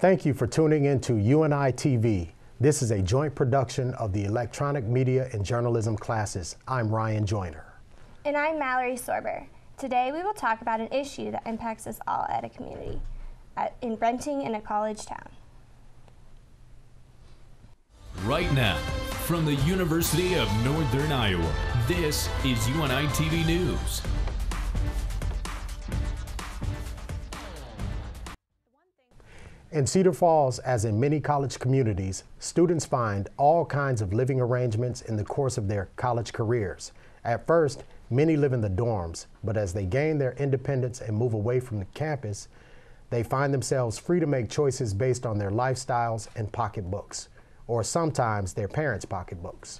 Thank you for tuning in to UNI TV. This is a joint production of the Electronic Media and Journalism classes. I'm Ryan Joyner. And I'm Mallory Sorber. Today we will talk about an issue that impacts us all at a community, in renting in a college town. Right now, from the University of Northern Iowa, this is UNI TV News. In Cedar Falls, as in many college communities, students find all kinds of living arrangements in the course of their college careers. At first, many live in the dorms, but as they gain their independence and move away from the campus, they find themselves free to make choices based on their lifestyles and pocketbooks, or sometimes their parents' pocketbooks.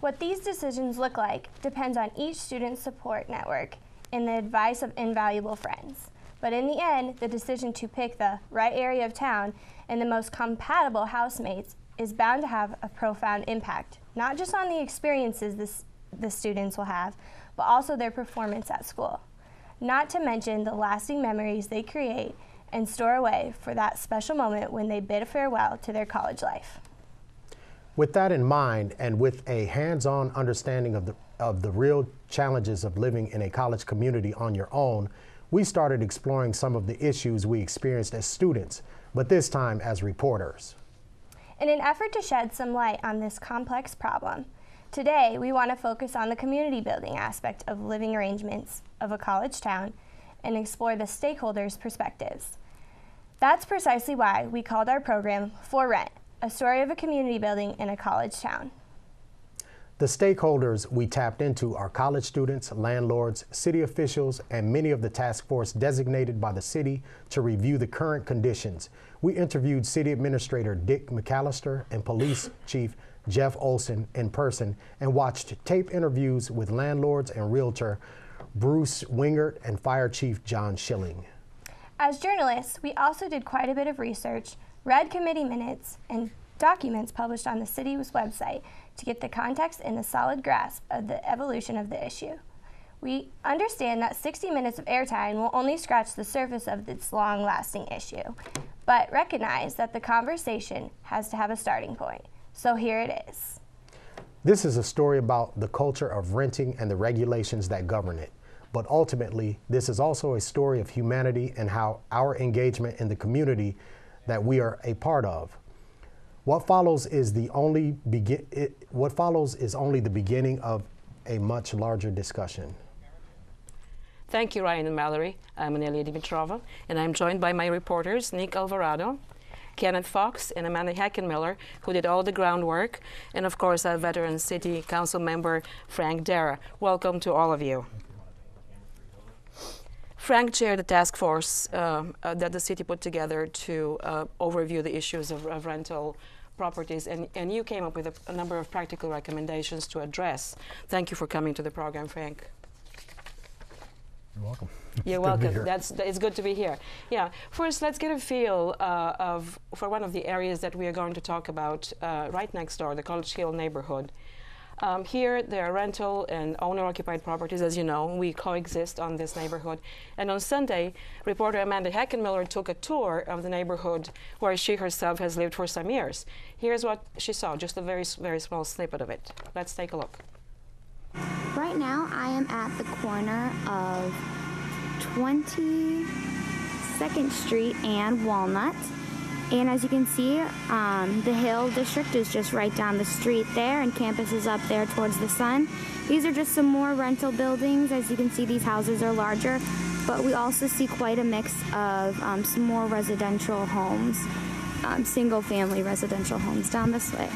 What these decisions look like depends on each student's support network and the advice of invaluable friends. But in the end, the decision to pick the right area of town and the most compatible housemates is bound to have a profound impact, not just on the experiences the students will have, but also their performance at school. Not to mention the lasting memories they create and store away for that special moment when they bid farewell to their college life. With that in mind, and with a hands-on understanding of the real challenges of living in a college community on your own, we started exploring some of the issues we experienced as students, but this time as reporters. In an effort to shed some light on this complex problem, today we want to focus on the community building aspect of living arrangements of a college town and explore the stakeholders' perspectives. That's precisely why we called our program For Rent, a story of a community building in a college town. The stakeholders we tapped into are college students, landlords, city officials, and many of the task force designated by the city to review the current conditions. We interviewed City Administrator Dick McAllister and Police Chief Jeff Olson in person and watched tape interviews with landlords and realtor Bruce Wingert and Fire Chief John Schilling. As journalists, we also did quite a bit of research, read committee minutes, and documents published on the city's website to get the context and the solid grasp of the evolution of the issue. We understand that 60 minutes of airtime will only scratch the surface of this long-lasting issue, but recognize that the conversation has to have a starting point. So here it is. This is a story about the culture of renting and the regulations that govern it. But ultimately, this is also a story of humanity and how our engagement in the community that we are a part of. What follows is only the beginning of a much larger discussion. Thank you, Ryan and Mallory. I'm Anelia Dimitrova, and I'm joined by my reporters, Nick Alvarado, Kenneth Fox, and Amanda Heckenmiller, who did all the groundwork, and of course our veteran City Council member, Frank Dara. Welcome to all of you. Frank chaired the task force that the city put together to overview the issues of rental properties, and you came up with a number of practical recommendations to address. Thank you for coming to the program, Frank. You're welcome. You're welcome. It's good to be here. Yeah. First, let's get a feel for one of the areas that we are going to talk about right next door, the College Hill neighborhood. Here, there are rental and owner-occupied properties. As you know, we coexist on this neighborhood. And on Sunday, reporter Amanda Heckenmiller took a tour of the neighborhood where she herself has lived for some years. Here's what she saw, just a very, very small snippet of it. Let's take a look. Right now, I am at the corner of 22nd Street and Walnut. And as you can see, the Hill District is just right down the street there, and campus is up there towards the sun. These are just some more rental buildings. As you can see, these houses are larger, but we also see quite a mix of some more residential homes, single-family residential homes down this way.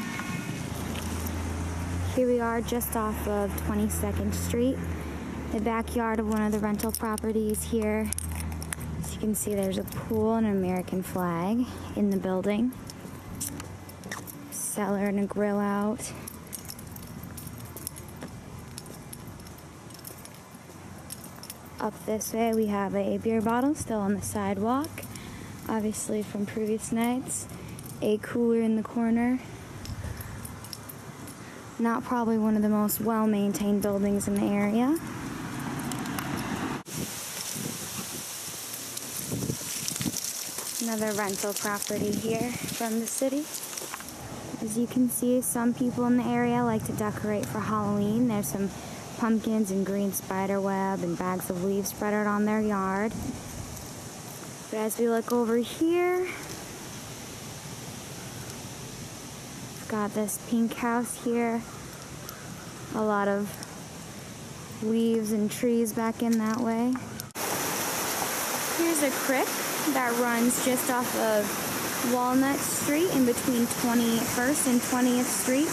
Here we are just off of 22nd Street, the backyard of one of the rental properties here. As you can see, there's a pool and an American flag in the building. Cellar and a grill out. Up this way, we have a beer bottle still on the sidewalk, obviously from previous nights. A cooler in the corner. Not probably one of the most well-maintained buildings in the area. Another rental property here from the city. As you can see, some people in the area like to decorate for Halloween. There's some pumpkins and green spider web and bags of leaves spread out on their yard. But as we look over here, we've got this pink house here. A lot of leaves and trees back in that way. Here's a creek that runs just off of Walnut Street in between 21st and 20th Street.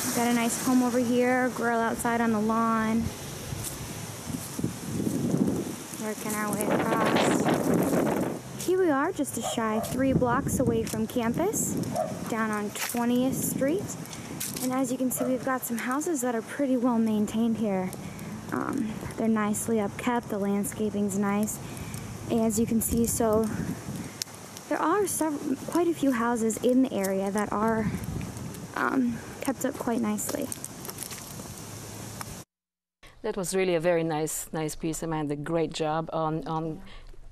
We've got a nice home over here, grill outside on the lawn. Working our way across. Here we are, just a shy 3 blocks away from campus, down on 20th Street. And as you can see, we've got some houses that are pretty well maintained here. They're nicely upkept, the landscaping's nice. As you can see, so there are quite a few houses in the area that are kept up quite nicely. That was really a very nice piece. Amanda, great job on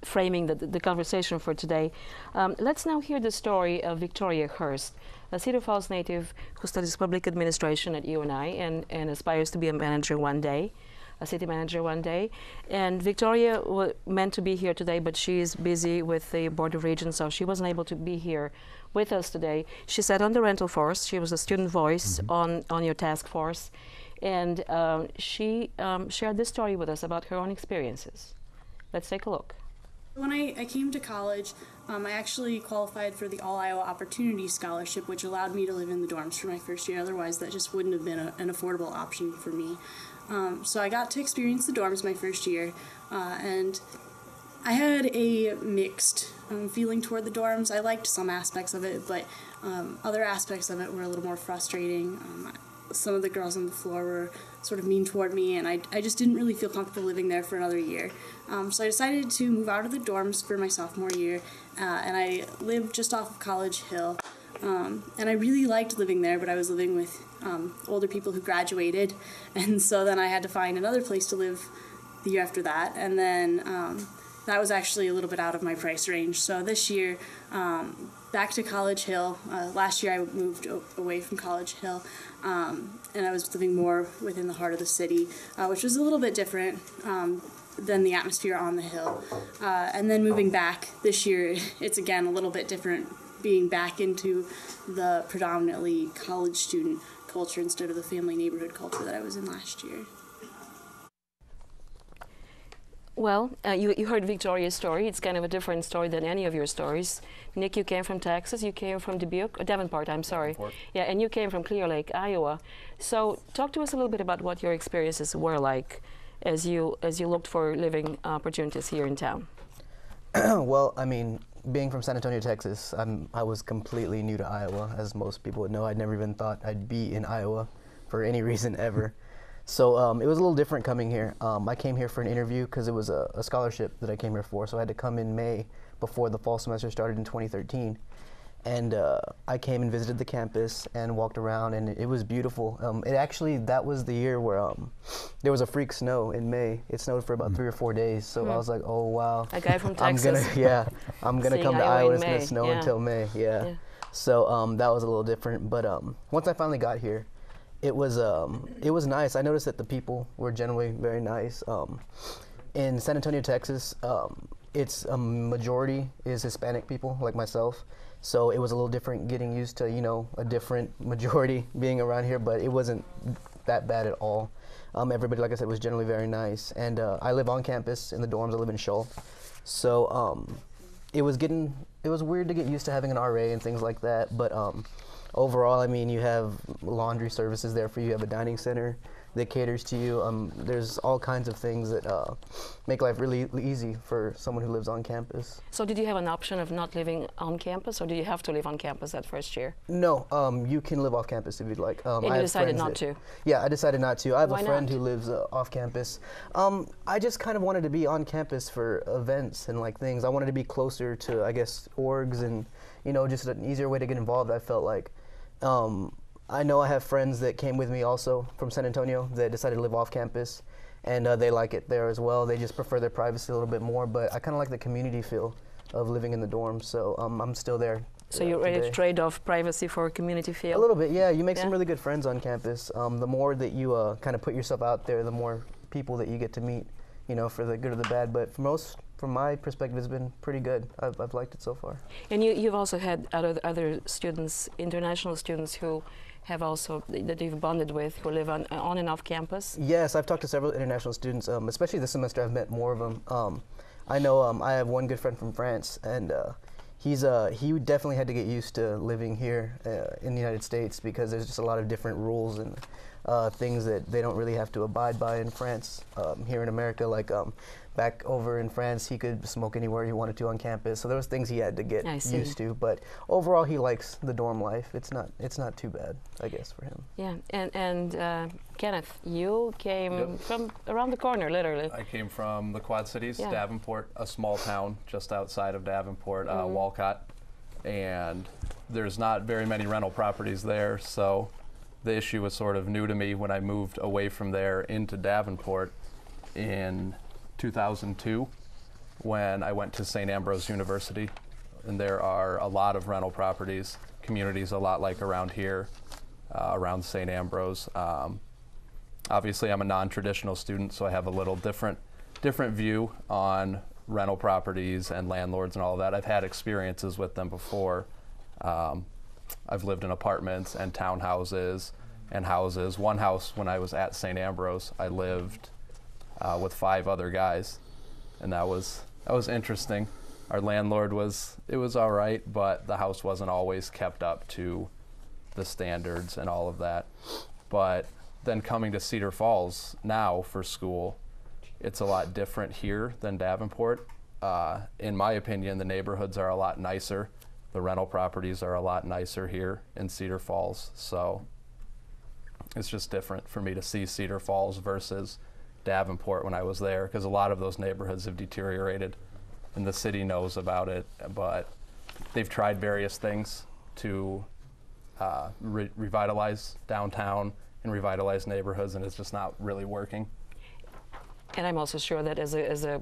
framing the conversation for today. Let's now hear the story of Victoria Hurst, a Cedar Falls native who studies public administration at UNI and aspires to be a manager one day, a city manager one day. And Victoria meant to be here today, but she is busy with the Board of Regents, so she wasn't able to be here with us today. She sat on the rental force. She was a student voice on your task force. And she shared this story with us about her own experiences. Let's take a look. When I came to college, I actually qualified for the All-Iowa Opportunity Scholarship, which allowed me to live in the dorms for my first year. Otherwise, that just wouldn't have been an affordable option for me. So I got to experience the dorms my first year, and I had a mixed feeling toward the dorms. I liked some aspects of it, but other aspects of it were a little more frustrating. Some of the girls on the floor were sort of mean toward me, and I just didn't really feel comfortable living there for another year. So I decided to move out of the dorms for my sophomore year, and I lived just off of College Hill. And I really liked living there, but I was living with older people who graduated, and so then I had to find another place to live the year after that, and then that was actually a little bit out of my price range. So this year, back to College Hill. Last year I moved away from College Hill, and I was living more within the heart of the city, which was a little bit different than the atmosphere on the hill. And then moving back this year, it's again a little bit different, being back into the predominantly college student culture instead of the family neighborhood culture that I was in last year. Well, you heard Victoria's story. It's kind of a different story than any of your stories. Nick, you came from Texas. You came from Davenport, I'm sorry. Davenport. Yeah, and you came from Clear Lake, Iowa. So talk to us a little bit about what your experiences were like as you looked for living opportunities here in town. Well, I mean, being from San Antonio, Texas, I was completely new to Iowa, as most people would know. I'd never even thought I'd be in Iowa for any reason ever. So it was a little different coming here. I came here for an interview because it was a scholarship that I came here for, so I had to come in May before the fall semester started in 2013. And I came and visited the campus and walked around, and it was beautiful. That was the year where there was a freak snow in May. It snowed for about 3 or 4 days, so I was like, oh wow. A guy from Texas. I'm gonna come to Iowa. It's gonna snow yeah. until May. Yeah. So that was a little different, but once I finally got here, it was nice. I noticed that the people were generally very nice. In San Antonio, Texas, it's a majority is Hispanic people like myself. So it was a little different getting used to, a different majority being around here, but it wasn't that bad at all. Everybody, like I said, was generally very nice. And I live on campus in the dorms. I live in Shull. So it was weird to get used to having an RA and things like that. But overall, I mean, you have laundry services there for you. You have a dining center that caters to you. There's all kinds of things that make life really easy for someone who lives on campus. So did you have an option of not living on campus, or did you have to live on campus that first year? No, you can live off campus if you'd like. And you decided not to? Yeah, I decided not to. I have Why a friend not? who lives off campus. I just kind of wanted to be on campus for events and things. I wanted to be closer to, I guess, orgs and, just an easier way to get involved, I felt like. I know I have friends that came with me also from San Antonio that decided to live off campus, and they like it there as well. They just prefer their privacy a little bit more, but I kind of like the community feel of living in the dorms, so I'm still there. So you're ready to trade off privacy for community feel? A little bit, yeah. You make Yeah. some really good friends on campus. The more that you kind of put yourself out there, the more people that you get to meet, you know, for the good or the bad. But from my perspective, it's been pretty good. I've liked it so far. And you've also had other students, international students, who have also, that you've bonded with, who live on and off campus? Yes, I've talked to several international students, especially this semester. I've met more of them. I know I have one good friend from France, and he definitely had to get used to living here in the United States, because there's just a lot of different rules and things that they don't really have to abide by in France. Here in America, like back over in France, he could smoke anywhere he wanted to on campus. So there was things he had to get used to. But overall, he likes the dorm life. It's not too bad, I guess, for him. Yeah, and Kenneth, you came from around the corner, literally. I came from the Quad Cities, Yeah. Davenport, a small town just outside of Davenport, Walcott, and there's not very many rental properties there, so the issue was sort of new to me when I moved away from there into Davenport in 2002 when I went to St. Ambrose University, and there are a lot of rental properties, communities a lot like around here, around St. Ambrose. Obviously, I'm a non-traditional student, so I have a little different view on rental properties and landlords and all of that. I've had experiences with them before. I've lived in apartments and townhouses and houses. One house, when I was at St. Ambrose, I lived with 5 other guys, and that was interesting. Our landlord was all right, but the house wasn't always kept up to the standards and all of that. But then coming to Cedar Falls now for school, it's a lot different here than Davenport. In my opinion, the neighborhoods are a lot nicer. The rental properties are a lot nicer here in Cedar Falls. So it's just different for me to see Cedar Falls versus Davenport when I was there, because a lot of those neighborhoods have deteriorated and the city knows about it, but they've tried various things to revitalize downtown and revitalize neighborhoods, and it's just not really working. And I'm also sure that as a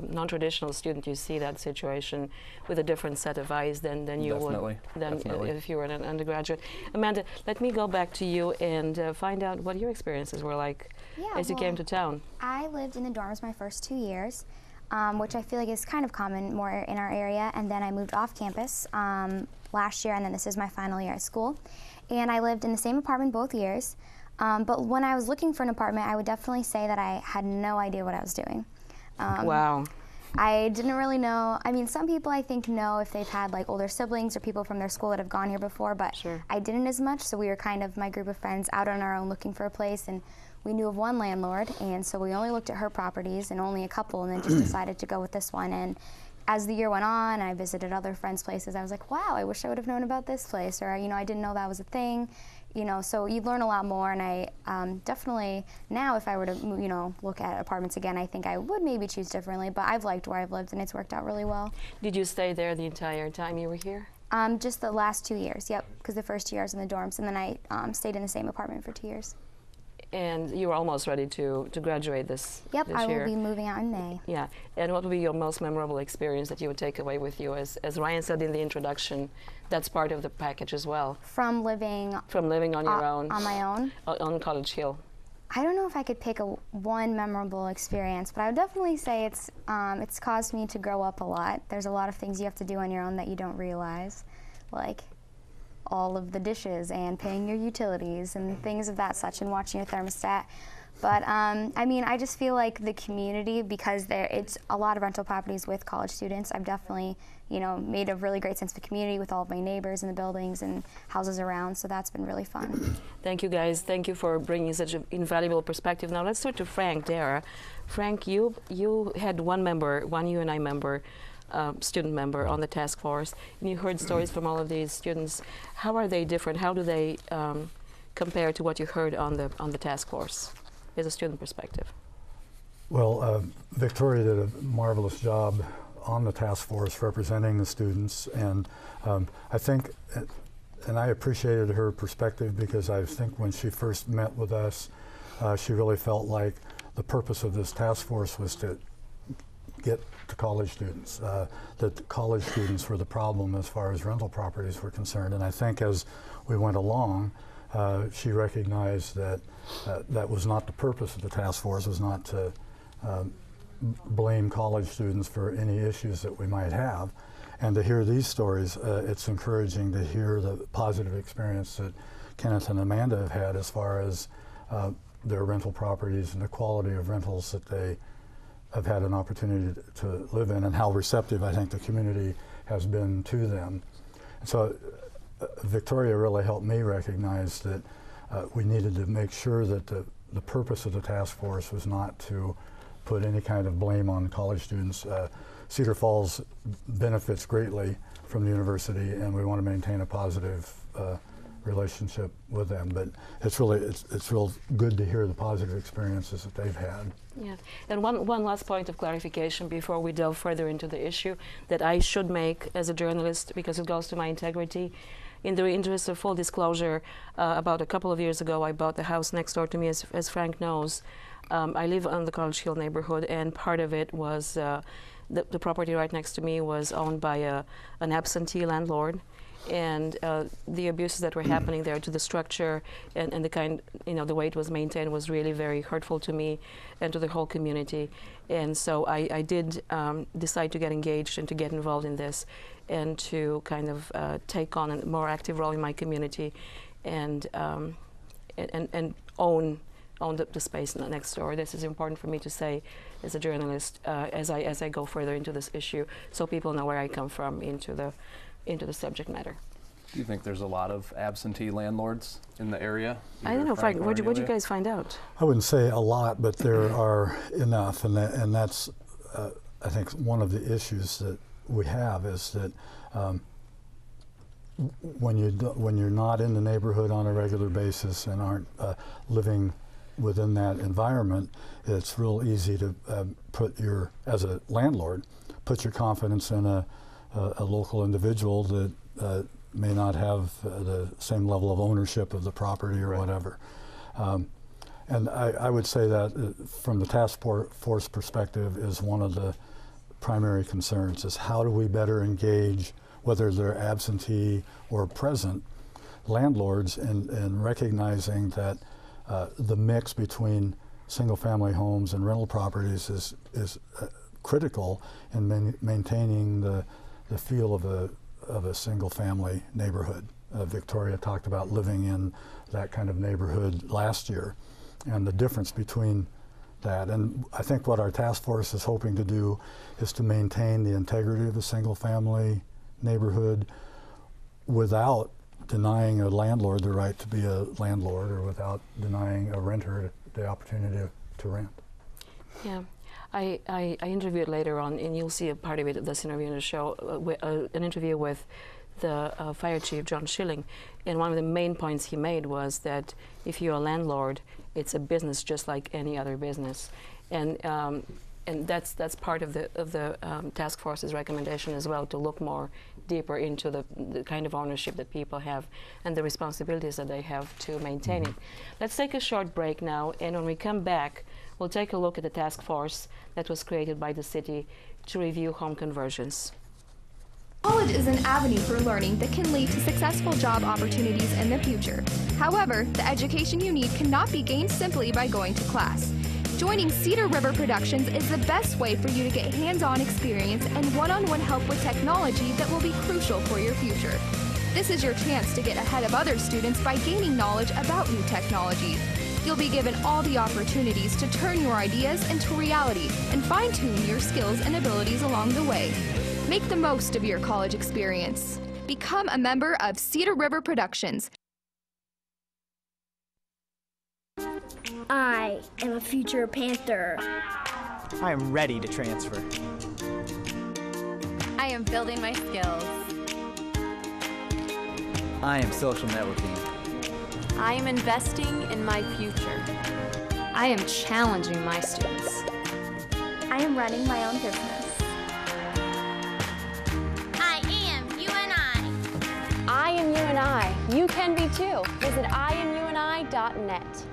non-traditional student, you see that situation with a different set of eyes than you would if you were an undergraduate. Amanda, let me go back to you and find out what your experiences were like as you came to town. I lived in the dorms my first 2 years, which I feel like is kind of common more in our area, and then I moved off campus last year, and then this is my final year at school. And I lived in the same apartment both years. But when I was looking for an apartment, I would definitely say that I had no idea what I was doing. Wow. I didn't really know. I mean, some people I think know if they've had like older siblings or people from their school that have gone here before, but I didn't as much. So we were kind of, my group of friends, out on our own looking for a place, and we knew of one landlord, and so we only looked at her properties and only a couple, and then just decided to go with this one. And as the year went on, I visited other friends' places. I was like, wow, I wish I would have known about this place, or I didn't know that was a thing. So you learn a lot more, and I definitely, now if I were to, look at apartments again, I think I would maybe choose differently, but I've liked where I've lived, and it's worked out really well. Did you stay there the entire time you were here? Just the last 2 years, yep, because the first 2 years in the dorms, and then I stayed in the same apartment for 2 years. And you were almost ready to graduate this year. Yep, I will be moving out in May. Yeah, and what would be your most memorable experience that you would take away with you? As Ryan said in the introduction, that's part of the package as well. From living on your own. On my own? On College Hill. I don't know if I could pick one memorable experience, but I would definitely say it's caused me to grow up a lot. There's a lot of things you have to do on your own that you don't realize, like all of the dishes and paying your utilities and things of that such, and watching your thermostat. But I mean, I just feel like the community, because it's a lot of rental properties with college students, I've definitely, made a really great sense of community with all of my neighbors in the buildings and houses around, so that's been really fun. Thank you, guys. Thank you for bringing such an invaluable perspective. Now let's turn to Frank Dara. Frank, you had one UNI member, student member on the task force, and you heard stories from all of these students. How are they different? How do they compare to what you heard on the task force as a student perspective? Well, Victoria did a marvelous job on the task force representing the students, and I think, and I appreciated her perspective, because I think when she first met with us, she really felt like the purpose of this task force was to get to college students, that the college students were the problem as far as rental properties were concerned. And I think as we went along, she recognized that that was not the purpose of the task force, was not to blame college students for any issues that we might have. And to hear these stories, it's encouraging to hear the positive experience that Kenneth and Amanda have had as far as their rental properties and the quality of rentals that they have had an opportunity to live in, and how receptive I think the community has been to them. So Victoria really helped me recognize that we needed to make sure that the purpose of the task force was not to put any kind of blame on college students. Cedar Falls benefits greatly from the university, and we want to maintain a positive relationship with them. But it's real good to hear the positive experiences that they've had. Yeah, and one last point of clarification before we delve further into the issue that I should make as a journalist, because it goes to my integrity. In the interest of full disclosure, about a couple of years ago, I bought the house next door to me, as Frank knows. I live on the College Hill neighborhood, and part of it was the property right next to me was owned by an absentee landlord, and the abuses that were happening there to the structure and the kind, the way it was maintained was really very hurtful to me and to the whole community. And so I did decide to get engaged and to get involved in this and to kind of take on a more active role in my community and own the space next door. This is important for me to say as a journalist as I go further into this issue, so people know where I come from into the subject matter. Do you think there's a lot of absentee landlords in the area? I don't know, Frank, what did you guys find out? I wouldn't say a lot, but there are enough, and that's I think one of the issues that we have is that when you're not in the neighborhood on a regular basis and aren't living within that environment, it's real easy to as a landlord, put your confidence in a local individual that may not have the same level of ownership of the property or whatever. And I would say that from the task force perspective is one of the primary concerns is how do we better engage, whether they're absentee or present, landlords in recognizing that the mix between single-family homes and rental properties is critical in maintaining the feel of a single-family neighborhood. Victoria talked about living in that kind of neighborhood last year, and the difference between that. And I think what our task force is hoping to do is to maintain the integrity of a single-family neighborhood without denying a landlord the right to be a landlord, or without denying a renter the opportunity to rent. Yeah. I interviewed later on, and you'll see a part of it of this interview in the show, an interview with the fire chief, John Schilling, and one of the main points he made was that if you're a landlord, it's a business just like any other business, and that's part of the task force's recommendation as well, to look more deeper into the kind of ownership that people have and the responsibilities that they have to maintain it. Let's take a short break now, and when we come back, we'll take a look at the task force that was created by the city to review home conversions. College is an avenue for learning that can lead to successful job opportunities in the future. However, the education you need cannot be gained simply by going to class. Joining Cedar River Productions is the best way for you to get hands-on experience and one-on-one help with technology that will be crucial for your future. This is your chance to get ahead of other students by gaining knowledge about new technology. You'll be given all the opportunities to turn your ideas into reality and fine-tune your skills and abilities along the way. Make the most of your college experience. Become a member of Cedar River Productions. I am a future Panther. I am ready to transfer. I am building my skills. I am social networking. I am investing in my future. I am challenging my students. I am running my own business. I am UNI. I am UNI. You can be too. Visit IamUNI.net.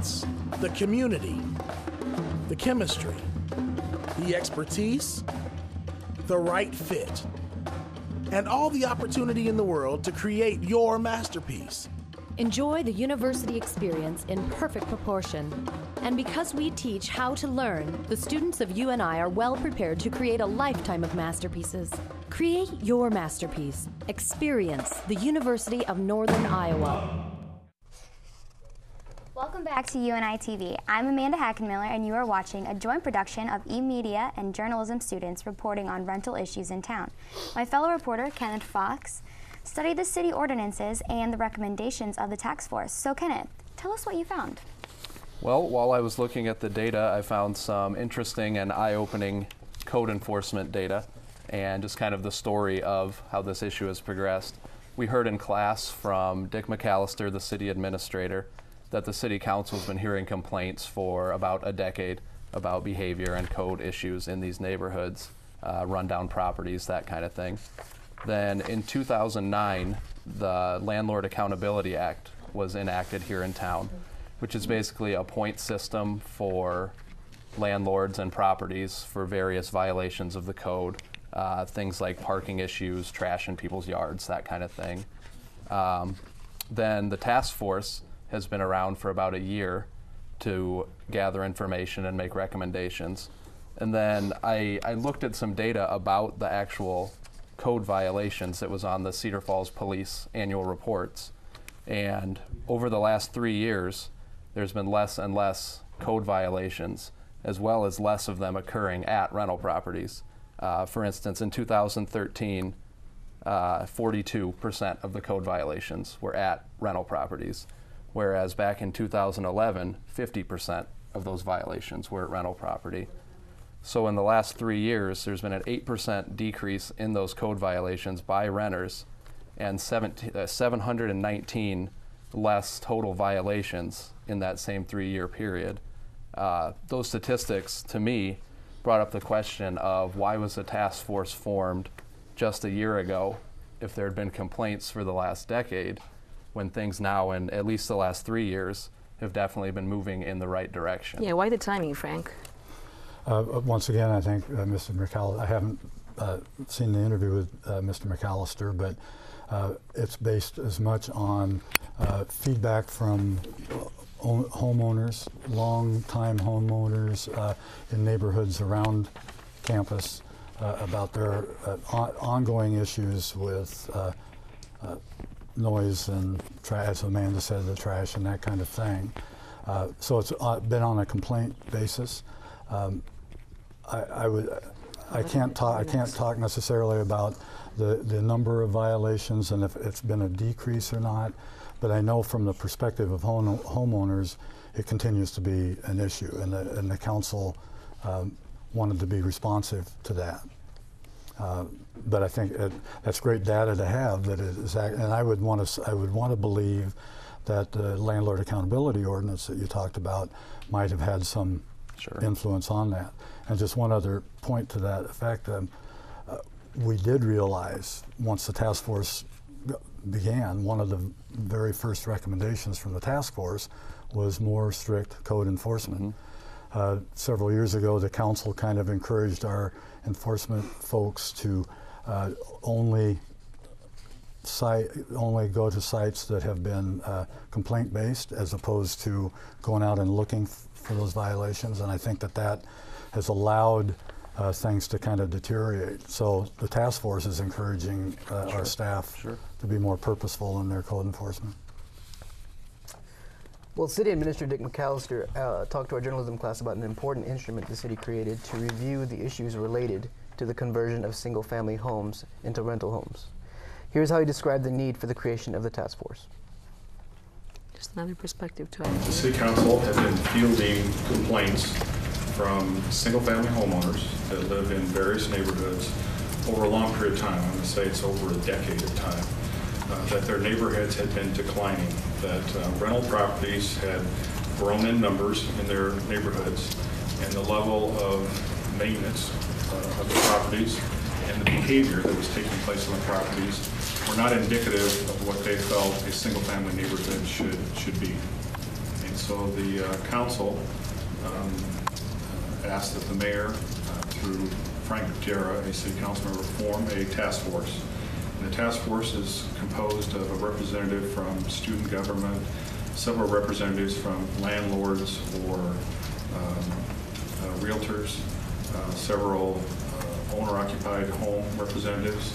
science, the community, the chemistry, the expertise, the right fit, and all the opportunity in the world to create your masterpiece. Enjoy the university experience in perfect proportion. And because we teach how to learn, the students of UNI are well prepared to create a lifetime of masterpieces. Create your masterpiece. Experience the University of Northern Iowa. Welcome back to UNI TV. I'm Amanda Hackenmiller, and you are watching a joint production of eMedia and journalism students reporting on rental issues in town. My fellow reporter, Kenneth Fox, studied the city ordinances and the recommendations of the task force. So Kenneth, tell us what you found. Well, while I was looking at the data, I found some interesting and eye-opening code enforcement data and just kind of the story of how this issue has progressed. We heard in class from Dick McAllister, the city administrator, that the city council has been hearing complaints for about a decade about behavior and code issues in these neighborhoods, rundown properties, that kind of thing. Then in 2009, the Landlord Accountability Act was enacted here in town, which is basically a point system for landlords and properties for various violations of the code, things like parking issues, trash in people's yards, that kind of thing. Then the task force has been around for about a year to gather information and make recommendations. And then I looked at some data about the actual code violations that was on the Cedar Falls Police annual reports. And over the last 3 years, there's been less and less code violations, as well as less of them occurring at rental properties. For instance, in 2013, 42% of the code violations were at rental properties, whereas back in 2011, 50% of those violations were at rental property. So in the last 3 years, there's been an 8% decrease in those code violations by renters and 719 less total violations in that same 3-year period. Those statistics, to me, brought up the question of why was the task force formed just a year ago if there had been complaints for the last decade, when things now, in at least the last 3 years, have definitely been moving in the right direction. Yeah, why the timing, Frank? Once again, I think Mr. McAllister, I haven't seen the interview with Mr. McAllister, but it's based as much on feedback from homeowners, long-time homeowners in neighborhoods around campus about their ongoing issues with noise and trash, as Amanda said, the trash and that kind of thing. So it's been on a complaint basis. I can't talk necessarily about the number of violations and if it's been a decrease or not, but I know from the perspective of homeowners, it continues to be an issue, and the council wanted to be responsive to that. But I think that's great data to have. That it is, and I would want to believe that the landlord accountability ordinance that you talked about might have had some influence on that. And just one other point to that effect, we did realize once the task force began, one of the very first recommendations from the task force was more strict code enforcement. Mm-hmm. Several years ago, the council kind of encouraged our enforcement folks to only go to sites that have been complaint-based, as opposed to going out and looking for those violations. And I think that has allowed things to kind of deteriorate. So the task force is encouraging our staff to be more purposeful in their code enforcement. Well, City Administrator Dick McAllister talked to our journalism class about an important instrument the city created to review the issues related to the conversion of single-family homes into rental homes. Here's how he described the need for the creation of the task force. Just another perspective to it. The City Council has been fielding complaints from single-family homeowners that live in various neighborhoods over a long period of time. I'm going to say it's over a decade of time. That their neighborhoods had been declining, that rental properties had grown in numbers in their neighborhoods, and the level of maintenance of the properties and the behavior that was taking place on the properties were not indicative of what they felt a single-family neighborhood should be. And So the council asked that the mayor, through Frank Gutierrez, a city council member, form a task force. And the task force is composed of a representative from student government, several representatives from landlords or realtors, several owner-occupied home representatives,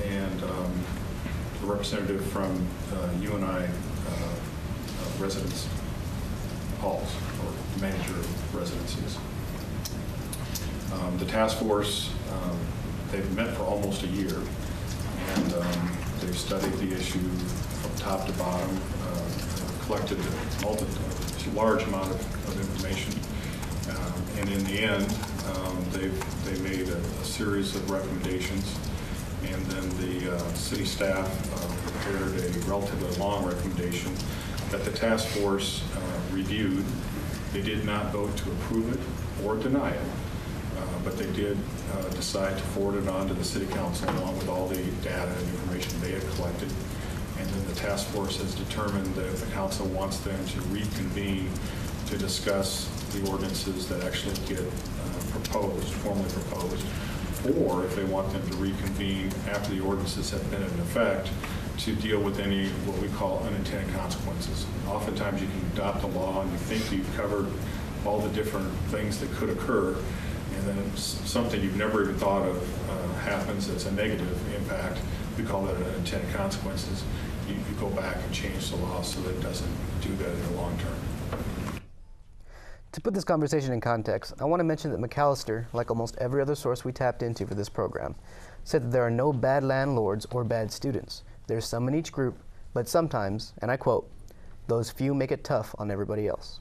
and a representative from UNI residence halls or manager of residencies. The task force, they've met for almost a year, and they've studied the issue from top to bottom, collected a large amount of information, and in the end, they made a series of recommendations, and then the city staff prepared a relatively long recommendation that the task force reviewed. They did not vote to approve it or deny it, but they did decide to forward it on to the city council along with all the data and information they had collected. And then the task force has determined that if the council wants them to reconvene to discuss the ordinances that actually get formally proposed, or if they want them to reconvene after the ordinances have been in effect to deal with any what we call unintended consequences. Oftentimes you can adopt a law and you think you've covered all the different things that could occur, and then something you've never even thought of happens that's a negative impact. We call that unintended consequences. You go back and change the law so that it doesn't do that in the long term. To put this conversation in context, I want to mention that Macalester, like almost every other source we tapped into for this program, said that there are no bad landlords or bad students. There's some in each group, but sometimes, and I quote, those few make it tough on everybody else.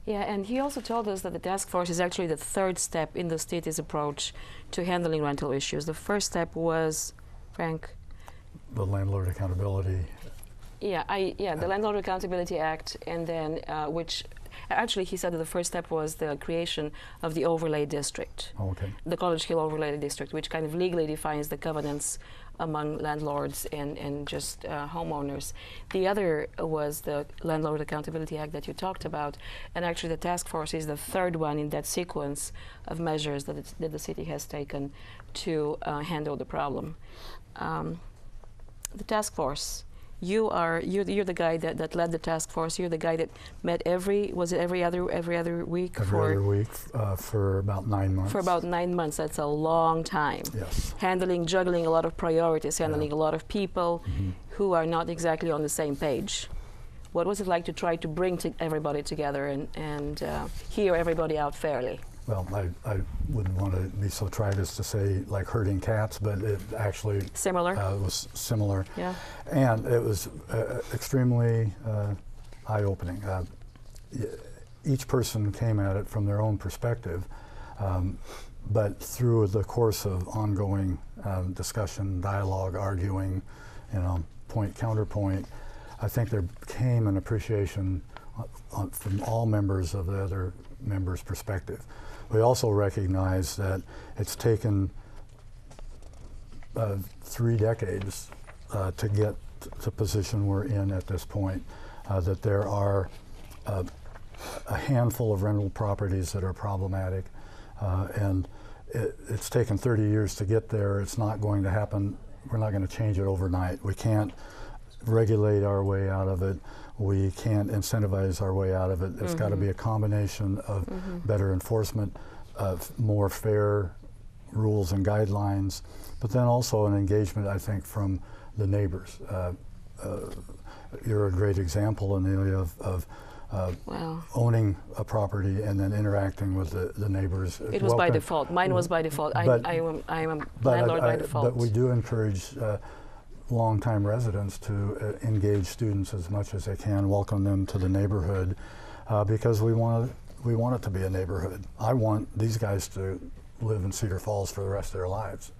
Yeah, and he also told us that the task force is actually the third step in the city's approach to handling rental issues. The first step was, Frank? The Landlord Accountability. Yeah, the Landlord Accountability Act, and then which actually he said that the first step was the creation of the overlay district. Oh, okay. The College Hill overlay district, which kind of legally defines the covenants among landlords and just homeowners. The other was the Landlord Accountability Act that you talked about, and actually the task force is the third one in that sequence of measures that the city has taken to handle the problem. The task force. You're the guy that led the task force. You're the guy that met every other week? Every other week for about 9 months. For about 9 months. That's a long time. Yes. Juggling a lot of priorities, handling a lot of people who are not exactly on the same page. What was it like to try to bring everybody together and hear everybody out fairly? Well, I wouldn't want to be so trite as to say like herding cats, but it actually was similar. Yeah. And it was extremely eye-opening. Each person came at it from their own perspective, but through the course of ongoing discussion, dialogue, arguing, point counterpoint, I think there came an appreciation from all members of the other members' perspective. We also recognize that it's taken 3 decades to get to the position we're in at this point, that there are a handful of rental properties that are problematic, and it's taken 30 years to get there. It's not going to happen. We're not going to change it overnight. We can't regulate our way out of it. We can't incentivize our way out of it. It's got to be a combination of better enforcement, of more fair rules and guidelines, but then also an engagement, I think, from the neighbors. You're a great example, Amelia, of owning a property and then interacting with the neighbors. It was by default. Mine was by default. I am a landlord by default. But we do encourage long-time residents to engage students as much as they can, welcome them to the neighborhood, because we want it to be a neighborhood. I want these guys to live in Cedar Falls for the rest of their lives.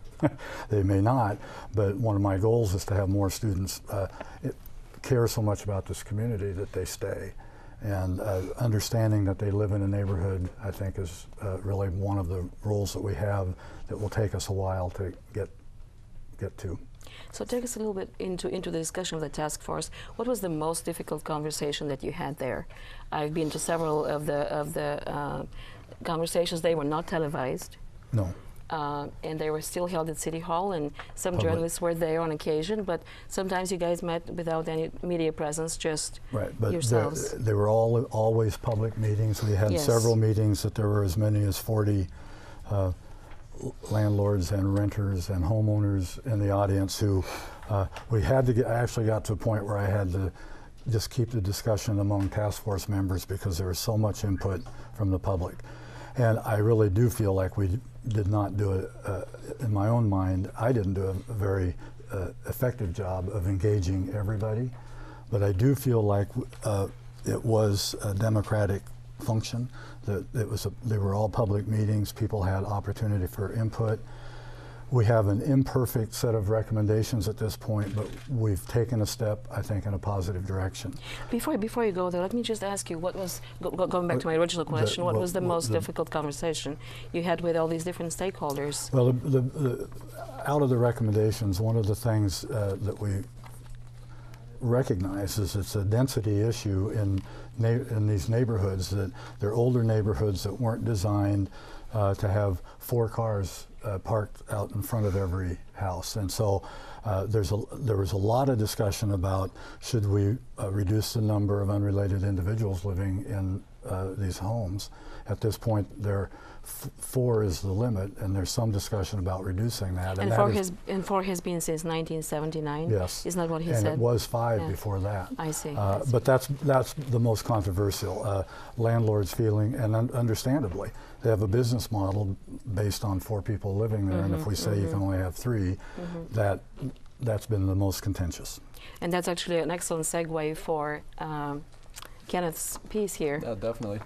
They may not, but one of my goals is to have more students care so much about this community that they stay. And understanding that they live in a neighborhood, I think, is really one of the roles that we have that will take us a while to get to. So take us a little bit into the discussion of the task force. What was the most difficult conversation that you had there? I've been to several of the conversations. They were not televised. No. And they were still held at City Hall, and some Public. journalists were there on occasion, but sometimes you guys met without any media presence, just yourselves. They were always public meetings. We had several meetings that there were as many as 40 landlords and renters and homeowners in the audience who we had to get. I actually got to a point where I had to just keep the discussion among task force members because there was so much input from the public. And I really do feel like we did not do it, in my own mind, I didn't do a very effective job of engaging everybody. But I do feel like it was a democratic function, that they were all public meetings, people had opportunity for input. We have an imperfect set of recommendations at this point, but we've taken a step, I think, in a positive direction. Before you go there, let me just ask you, what was, going back to my original question, what was the most difficult conversation you had with all these different stakeholders? Well, out of the recommendations, one of the things that we recognize is it's a density issue in these neighborhoods, that they're older neighborhoods that weren't designed to have 4 cars parked out in front of every house. And so there was a lot of discussion about should we reduce the number of unrelated individuals living in these homes. At this point, 4 is the limit, and there's some discussion about reducing that. And 4 has been since 1979? Yes. Isn't that what he said? And it was 5 before that. I see. But that's the most controversial. Landlords feeling, and understandably, they have a business model based on 4 people living there, and if we say you can only have 3, that's been the most contentious. And that's actually an excellent segue for Kenneth's piece here. Yeah, definitely.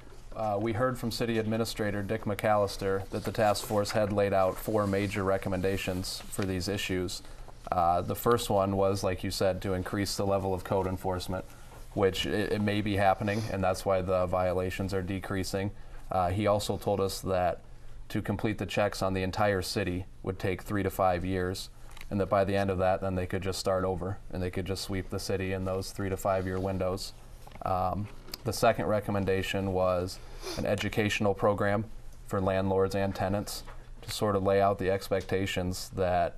We heard from City Administrator Dick McAllister that the task force had laid out 4 major recommendations for these issues. The first one was, like you said, to increase the level of code enforcement, which it may be happening, and that's why the violations are decreasing. He also told us that to complete the checks on the entire city would take 3 to 5 years, and that by the end of that, then they could just start over, and they could just sweep the city in those 3 to 5 year windows. The second recommendation was an educational program for landlords and tenants to sort of lay out the expectations that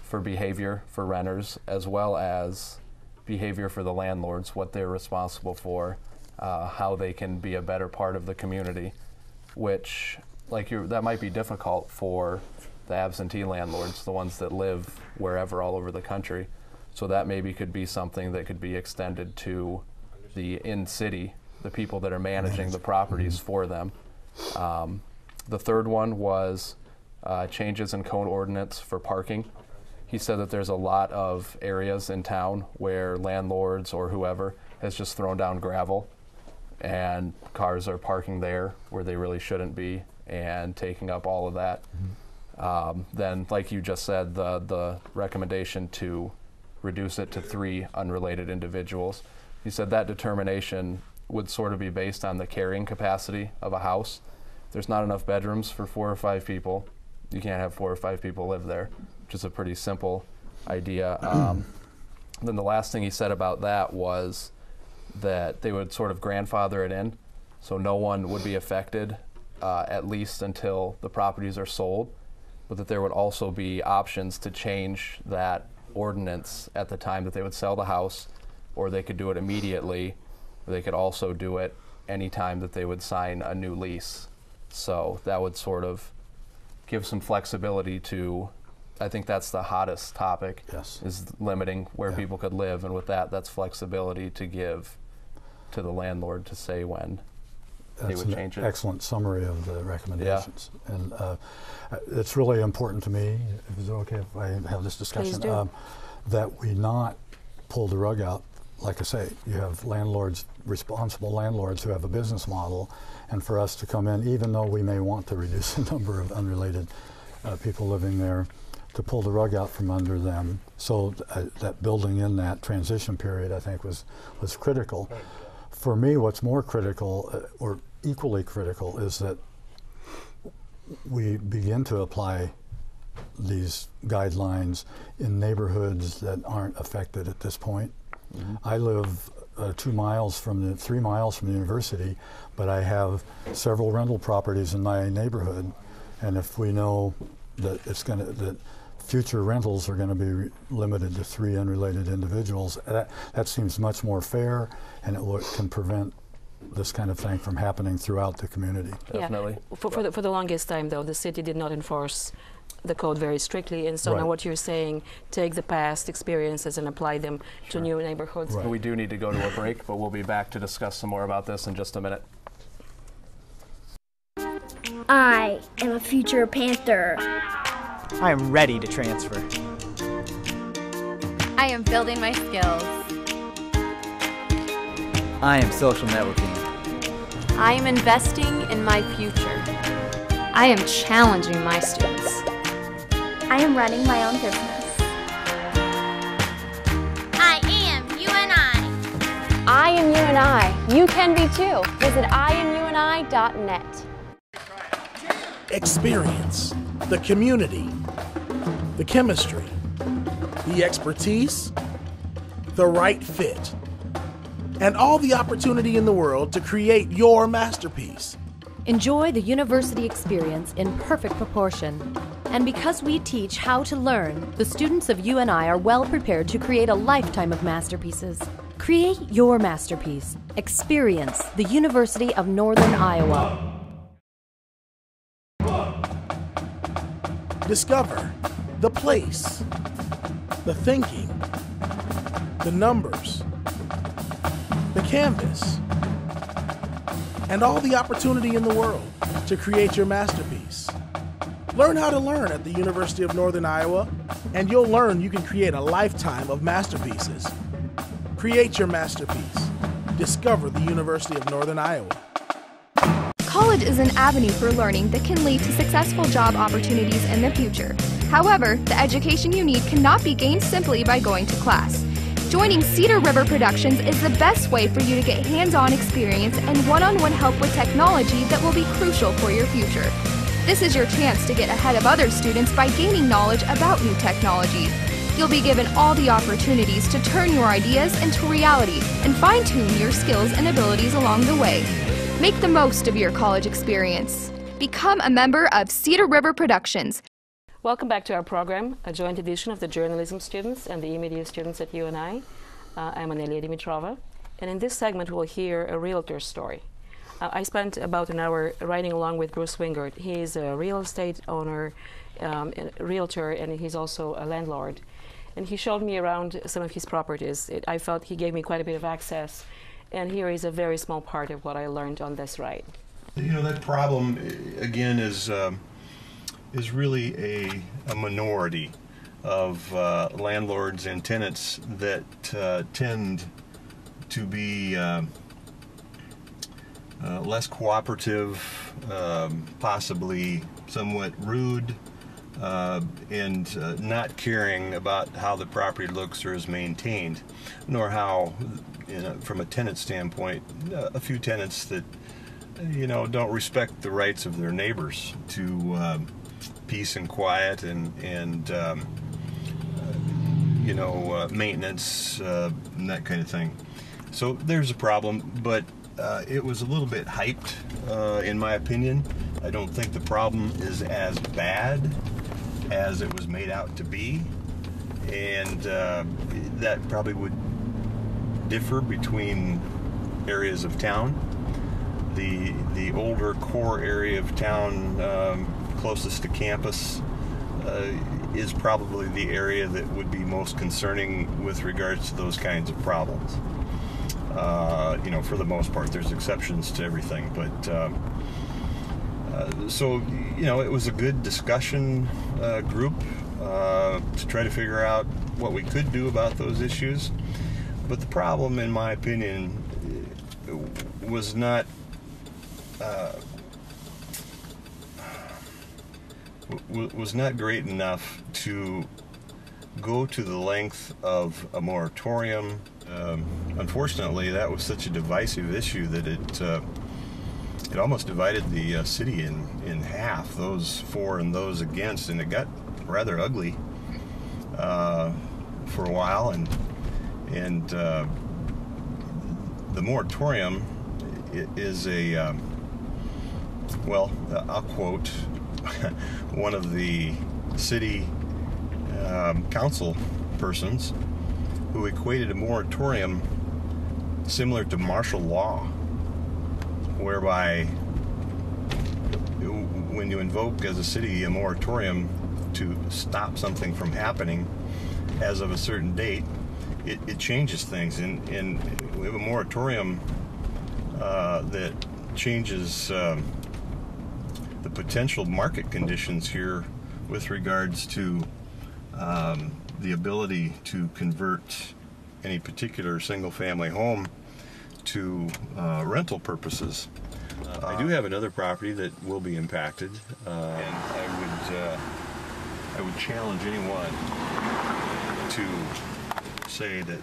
for behavior for renters as well as behavior for the landlords, what they're responsible for, how they can be a better part of the community, which that might be difficult for the absentee landlords, the ones that live wherever all over the country. So that maybe could be something that could be extended to the in-city, the people that are managing the properties for them. The third one was changes in code ordinance for parking. He said that there's a lot of areas in town where landlords or whoever has just thrown down gravel and cars are parking there where they really shouldn't be and taking up all of that. Then, like you just said, the recommendation to reduce it to 3 unrelated individuals. He said that determination would sort of be based on the carrying capacity of a house. There's not enough bedrooms for 4 or 5 people. You can't have 4 or 5 people live there, which is a pretty simple idea. Then the last thing he said about that was that they would sort of grandfather it in, so no one would be affected, at least until the properties are sold, but that there would also be options to change that ordinance at the time that they would sell the house, or they could do it immediately, or they could also do it any time that they would sign a new lease. So that would sort of give some flexibility to, I think that's the hottest topic, is limiting where people could live, and with that, that's flexibility to give to the landlord to say when they would change it. Excellent summary of the recommendations. And it's really important to me, if it's okay if I have this discussion, that we not pull the rug out. Like I say, you have landlords, responsible landlords who have a business model, and for us to come in, even though we may want to reduce the number of unrelated people living there, to pull the rug out from under them. So that building in that transition period, I think, was critical. For me, what's more critical, or equally critical, is that we begin to apply these guidelines in neighborhoods that aren't affected at this point. I live 3 miles from the university, but I have several rental properties in my neighborhood, and if we know that that future rentals are going to be limited to 3 unrelated individuals, that seems much more fair, and it can prevent this kind of thing from happening throughout the community. Definitely. Yeah. For the longest time, though, the city did not enforce the code very strictly, and so now what you're saying, take the past experiences and apply them to new neighborhoods. Right. We do need to go to a break, but we'll be back to discuss some more about this in just a minute. I am a future Panther. I am ready to transfer. I am building my skills. I am social networking. I am investing in my future. I am challenging my students. I am running my own business. I am UNI. I am UNI. You can be too. Visit IamUNI.net. Experience, the community, the chemistry, the expertise, the right fit, and all the opportunity in the world to create your masterpiece. Enjoy the university experience in perfect proportion. And because we teach how to learn, the students of UNI are well prepared to create a lifetime of masterpieces. Create your masterpiece. Experience the University of Northern Iowa. Discover the place, the thinking, the numbers, the canvas, and all the opportunity in the world to create your masterpiece. Learn how to learn at the University of Northern Iowa, and you'll learn you can create a lifetime of masterpieces. Create your masterpiece. Discover the University of Northern Iowa. College is an avenue for learning that can lead to successful job opportunities in the future. However, the education you need cannot be gained simply by going to class. Joining Cedar River Productions is the best way for you to get hands-on experience and one-on-one help with technology that will be crucial for your future. This is your chance to get ahead of other students by gaining knowledge about new technologies. You'll be given all the opportunities to turn your ideas into reality and fine-tune your skills and abilities along the way. Make the most of your college experience. Become a member of Cedar River Productions. Welcome back to our program, a joint edition of the journalism students and the e-media students at UNI. I'm Anelia Dimitrova, and in this segment we'll hear a realtor's story. I spent about an hour riding along with Bruce Wingert. He's a real estate owner, a realtor, and he's also a landlord. And he showed me around some of his properties. I felt he gave me quite a bit of access, and here is a very small part of what I learned on this ride. You know, that problem, again, is really a minority of landlords and tenants that tend to be less cooperative, possibly somewhat rude, and not caring about how the property looks or is maintained, nor how, from a tenant standpoint, a few tenants that, don't respect the rights of their neighbors to peace and quiet and maintenance and that kind of thing. So there's a problem, but it was a little bit hyped, in my opinion. I don't think the problem is as bad as it was made out to be, and that probably would differ between areas of town. The older core area of town closest to campus is probably the area that would be most concerning with regards to those kinds of problems. For the most part, there's exceptions to everything, but so it was a good discussion group to try to figure out what we could do about those issues. But the problem, in my opinion, was not great enough to go to the length of a moratorium. Unfortunately, that was such a divisive issue that it almost divided the city in half, those for and those against, and it got rather ugly for a while, and the moratorium is a well, I'll quote one of the city council persons who equated a moratorium similar to martial law, whereby when you invoke as a city a moratorium to stop something from happening as of a certain date, it changes things. And we have a moratorium that changes the potential market conditions here with regards to the ability to convert any particular single-family home to rental purposes. I do have another property that will be impacted, and I would challenge anyone to say that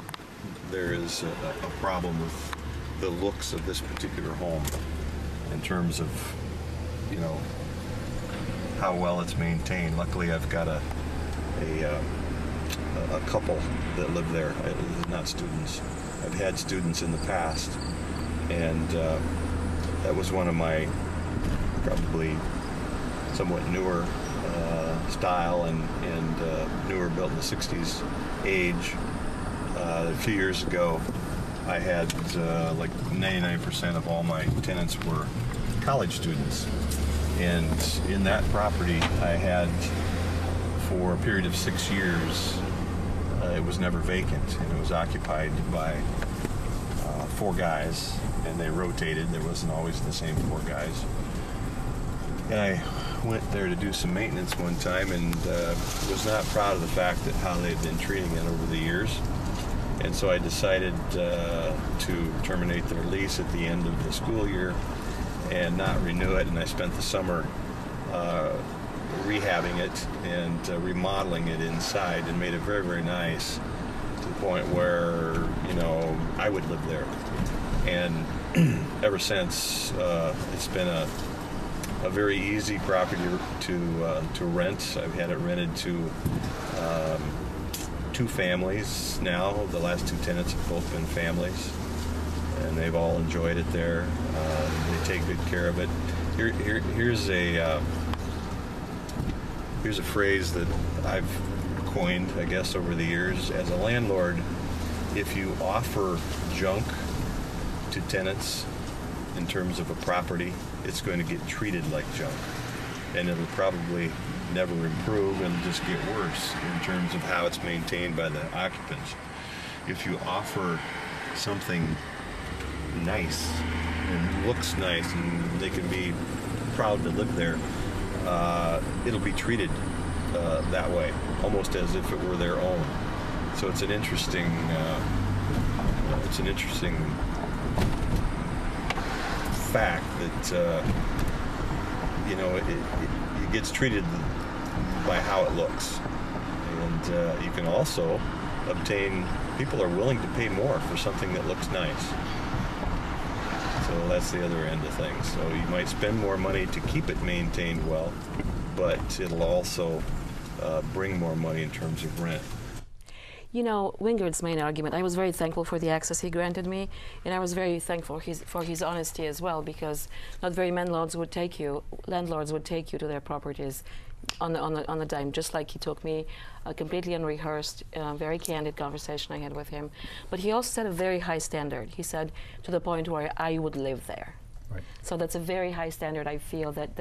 there is a problem with the looks of this particular home in terms of, you know, how well it's maintained. Luckily, I've got a couple that live there, not students. I've had students in the past, and that was one of my probably somewhat newer style and newer, built in the 60s age. A few years ago, I had like 99% of all my tenants were college students, and in that property I had, for a period of 6 years, it was never vacant, and it was occupied by 4 guys, and they rotated. There wasn't always the same 4 guys. And I went there to do some maintenance one time, and was not proud of the fact that how they'd been treating it over the years. And so I decided to terminate their lease at the end of the school year and not renew it. And I spent the summer rehabbing it and remodeling it inside, and made it very, very nice, to the point where, you know, I would live there. And ever since, it's been a very easy property to rent. I've had it rented to 2 families now. The last 2 tenants have both been families, and they've all enjoyed it there. They take good care of it. Here's a phrase that I've coined, I guess, over the years. As a landlord, if you offer junk to tenants in terms of a property, it's going to get treated like junk, and it'll probably never improve and just get worse in terms of how it's maintained by the occupants. If you offer something nice and looks nice and they can be proud to live there, it'll be treated that way, almost as if it were their own. So it's an interesting fact that you know, it gets treated by how it looks, and you can also obtain, people are willing to pay more for something that looks nice. So that's the other end of things. So you might spend more money to keep it maintained well, but it'll also bring more money in terms of rent. You know, Wingard's main argument, I was very thankful for the access he granted me, and I was very thankful for his honesty as well, because not very many landlords would take you to their properties on the dime, just like he took me. A completely unrehearsed, very candid conversation I had with him. But he also set a very high standard. He said, to the point where I would live there. Right. So that's a very high standard I feel that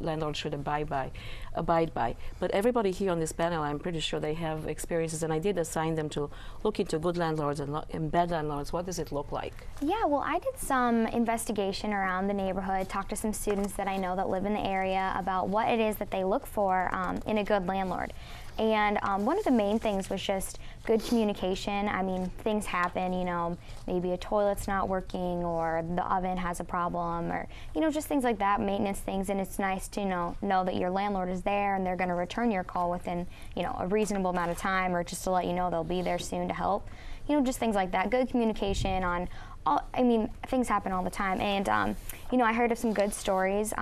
landlords should abide by. But everybody here on this panel, I'm pretty sure they have experiences, and I did assign them to look into good landlords and bad landlords. What does it look like? Yeah, well, I did some investigation around the neighborhood, talked to some students that I know that live in the area about what it is that they look for in a good landlord. And one of the main things was just good communication. I mean, things happen, you know, maybe a toilet's not working or the oven has a problem, or, you know, just things like that, maintenance things. And it's nice to know that your landlord is there and they're going to return your call within, you know, a reasonable amount of time, or just to let you know they'll be there soon to help. You know, just things like that. Good communication on all, I mean, things happen all the time. And, you know, I heard of some good stories.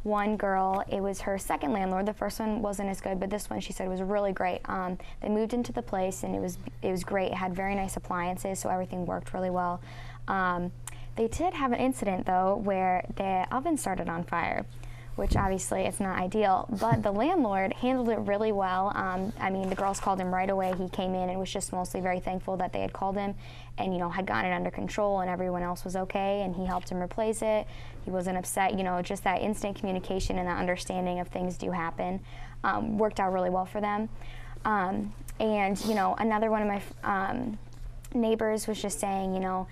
one girl, it was her second landlord. The first one wasn't as good, but this one she said was really great. They moved into the place and it was great. It had very nice appliances, so everything worked really well. They did have an incident though where the oven started on fire, which obviously it's not ideal, but the landlord handled it really well. I mean, the girls called him right away. He came in and was just mostly very thankful that they had called him and, you know, had gotten it under control and everyone else was okay, and he helped him replace it. He wasn't upset, you know, just that instant communication and that understanding of things do happen worked out really well for them. And, you know, another one of my neighbors was just saying, you know,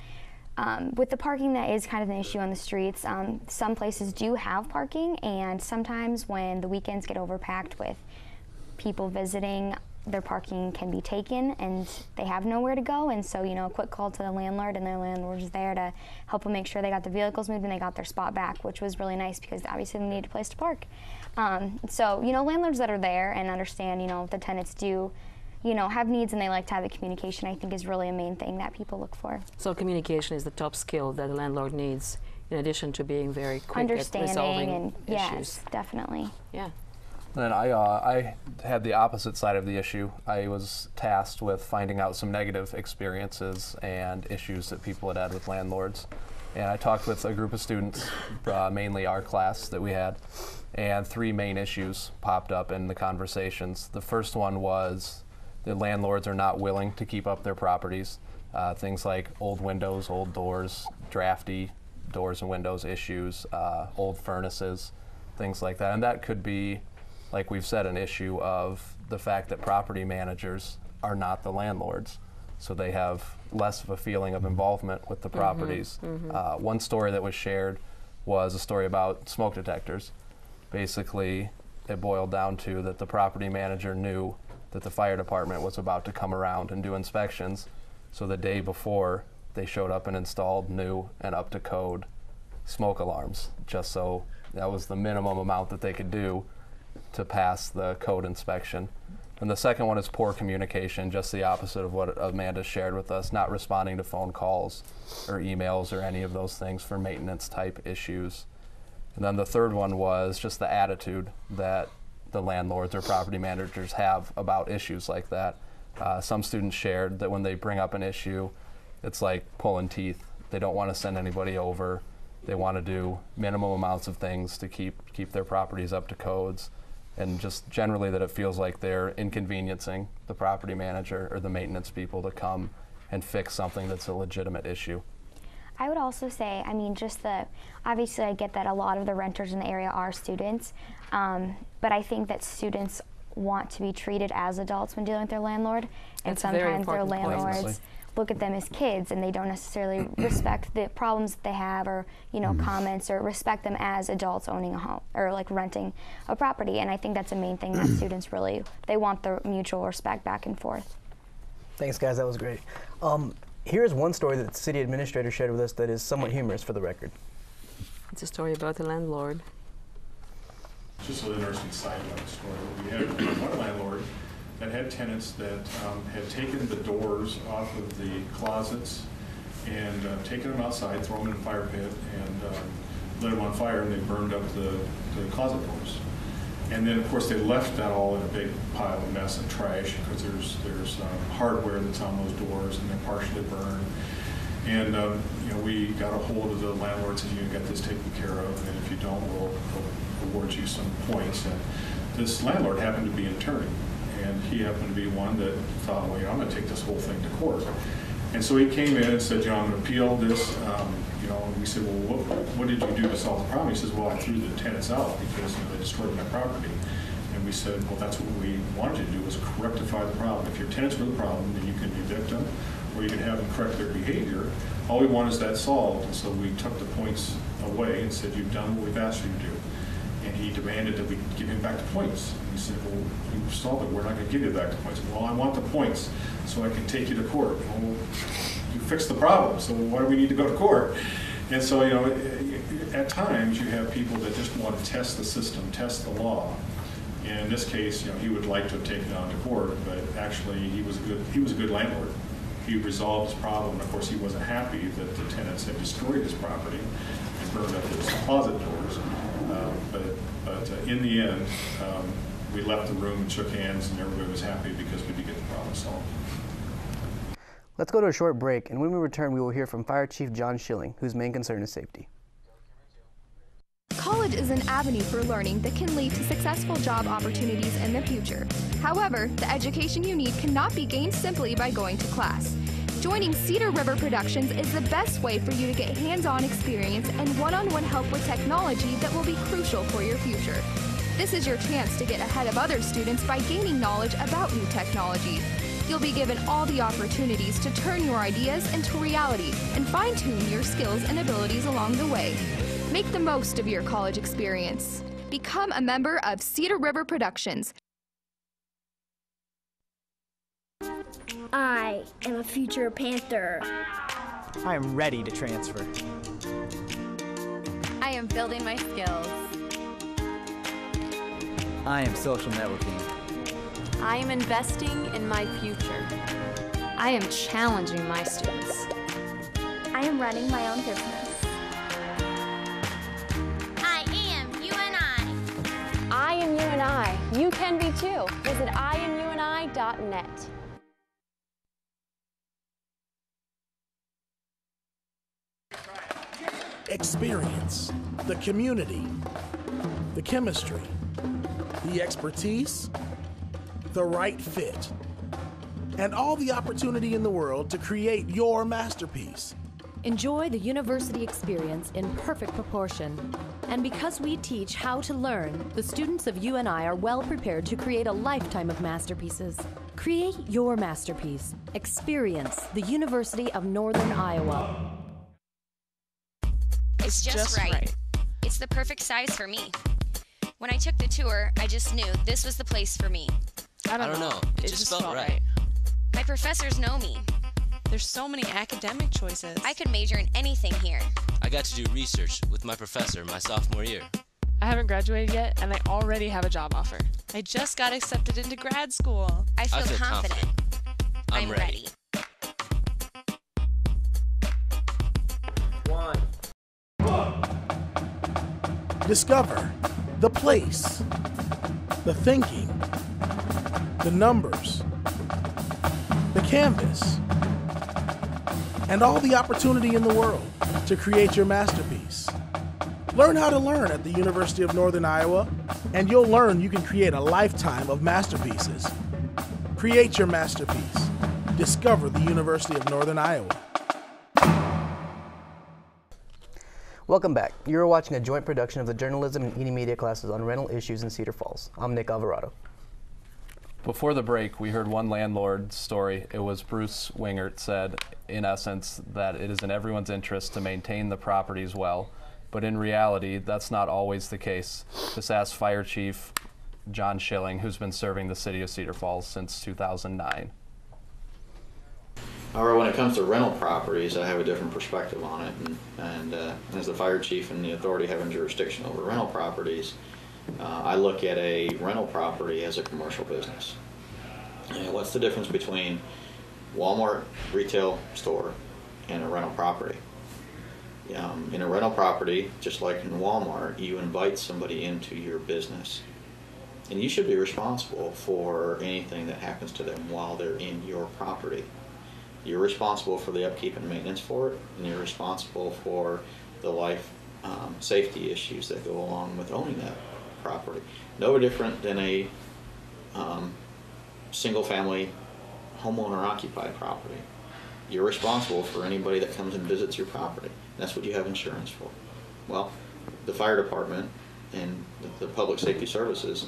with the parking, that is kind of an issue on the streets. Some places do have parking, and sometimes when the weekends get overpacked with people visiting, their parking can be taken and they have nowhere to go. And so, you know, a quick call to the landlord, and their landlord is there to help them make sure they got the vehicles moved and they got their spot back, which was really nice because obviously they needed a place to park. So, you know, landlords that are there and understand, you know, the tenants do, you know, have needs and they like to have the communication, I think is really a main thing that people look for. So communication is the top skill that the landlord needs, in addition to being very quick at resolving and issues. Yes, definitely. Yeah. And I had the opposite side of the issue. I was tasked with finding out some negative experiences and issues that people had with landlords. And I talked with a group of students, mainly our class that we had, and 3 main issues popped up in the conversations. The first one was the landlords are not willing to keep up their properties. Things like old windows, old doors, drafty doors and windows issues, old furnaces, things like that. And that could be, like we've said, an issue of the fact that property managers are not the landlords. So they have less of a feeling of involvement with the properties. One story that was shared was a story about smoke detectors. Basically, it boiled down to that the property manager knew that the fire department was about to come around and do inspections. So the day before, they showed up and installed new and up to code smoke alarms, just so that was the minimum amount that they could do to pass the code inspection. And the second one is poor communication, just the opposite of what Amanda shared with us, not responding to phone calls or emails or any of those things for maintenance type issues. And then the third one was just the attitude that the landlords or property managers have about issues like that. Some students shared that when they bring up an issue, it's like pulling teeth. They don't want to send anybody over. They want to do minimum amounts of things to keep their properties up to codes, and just generally that it feels like they're inconveniencing the property manager or the maintenance people to come and fix something that's a legitimate issue. I would also say, I mean, obviously I get that a lot of the renters in the area are students, but I think that students want to be treated as adults when dealing with their landlord, and sometimes their landlords look at them as kids and they don't necessarily respect the problems that they have, or, you know, comments, or respect them as adults owning a home or like renting a property. And I think that's a main thing that students really, they want the mutual respect back and forth. Thanks, guys, that was great. Here's one story that the city administrator shared with us that is somewhat humorous for the record. It's a story about the landlord. Just an interesting side about the story. We had one landlord that had tenants that had taken the doors off of the closets and taken them outside, thrown them in a fire pit, and lit them on fire, and they burned up the closet doors. And then, of course, they left that all in a big pile of mess and trash, because there's hardware that's on those doors, and they're partially burned. And you know, we got a hold of the landlord and said, you got this taken care of, and if you don't, we'll award you some points. And this landlord happened to be an attorney, and he happened to be one that thought, well, I'm going to take this whole thing to court. And so he came in and said, I'm going to appeal this. You know, and we said, well, what did you do to solve the problem? He says, well, I threw the tenants out because they destroyed my property. And we said, well, that's what we wanted you to do, was rectify the problem. If your tenants were the problem, then you can evict them, or you can have them correct their behavior. All we want is that solved. And so we took the points away and said, you've done what we've asked you to do. And he demanded that we give him back the points. And we said, well, you solved it. We're not going to give you back the points. Well, I want the points so I can take you to court. Well, you fixed the problem, so why do we need to go to court? And so, you know, at times you have people that just want to test the system, test the law. And in this case, you know, he would like to have taken it on to court, but actually he was a good landlord. He resolved his problem. Of course, he wasn't happy that the tenants had destroyed his property and burned up his closet doors. But But in the end, we left the room and shook hands, and everybody was happy because we did get the problem solved. Let's go to a short break, and when we return, we will hear from Fire Chief John Schilling, whose main concern is safety. College is an avenue for learning that can lead to successful job opportunities in the future. However, the education you need cannot be gained simply by going to class. Joining Cedar River Productions is the best way for you to get hands-on experience and one-on-one help with technology that will be crucial for your future. This is your chance to get ahead of other students by gaining knowledge about new technology. You'll be given all the opportunities to turn your ideas into reality and fine-tune your skills and abilities along the way. Make the most of your college experience. Become a member of Cedar River Productions. I am a future Panther. I am ready to transfer. I am building my skills. I am social networking. I am investing in my future. I am challenging my students. I am running my own business. I am UNI. I am UNI. You can be too. Visit IamUNI.net. Experience, the community, the chemistry, the expertise, the right fit, and all the opportunity in the world to create your masterpiece. Enjoy the university experience in perfect proportion. And because we teach how to learn, the students of UNI are well prepared to create a lifetime of masterpieces. Create your masterpiece. Experience the University of Northern Iowa. It's just right. It's the perfect size for me. When I took the tour, I just knew this was the place for me. I don't know. It just felt right. My professors know me. There's so many academic choices. I could major in anything here. I got to do research with my professor my sophomore year. I haven't graduated yet, and I already have a job offer. I just got accepted into grad school. I feel confident. I'm ready. Discover the place, the thinking, the numbers, the canvas, and all the opportunity in the world to create your masterpiece. Learn how to learn at the University of Northern Iowa, and you'll learn you can create a lifetime of masterpieces. Create your masterpiece. Discover the University of Northern Iowa. Welcome back. You're watching a joint production of the Journalism and Eating Media classes on rental issues in Cedar Falls. I'm Nick Alvarado. Before the break, we heard one landlord's story. It was Bruce Wingert said, in essence, that it is in everyone's interest to maintain the properties well, but in reality, that's not always the case. This asked Fire Chief John Schilling, who's been serving the city of Cedar Falls since 2009. However, when it comes to rental properties, I have a different perspective on it, and as the fire chief and the authority having jurisdiction over rental properties, I look at a rental property as a commercial business. And what's the difference between Walmart retail store and a rental property? In a rental property, just like in Walmart, you invite somebody into your business, and you should be responsible for anything that happens to them while they're in your property. You're responsible for the upkeep and maintenance for it, and you're responsible for the life safety issues that go along with owning that property. No different than a single-family homeowner-occupied property. You're responsible for anybody that comes and visits your property. That's what you have insurance for. Well, the fire department and the public safety services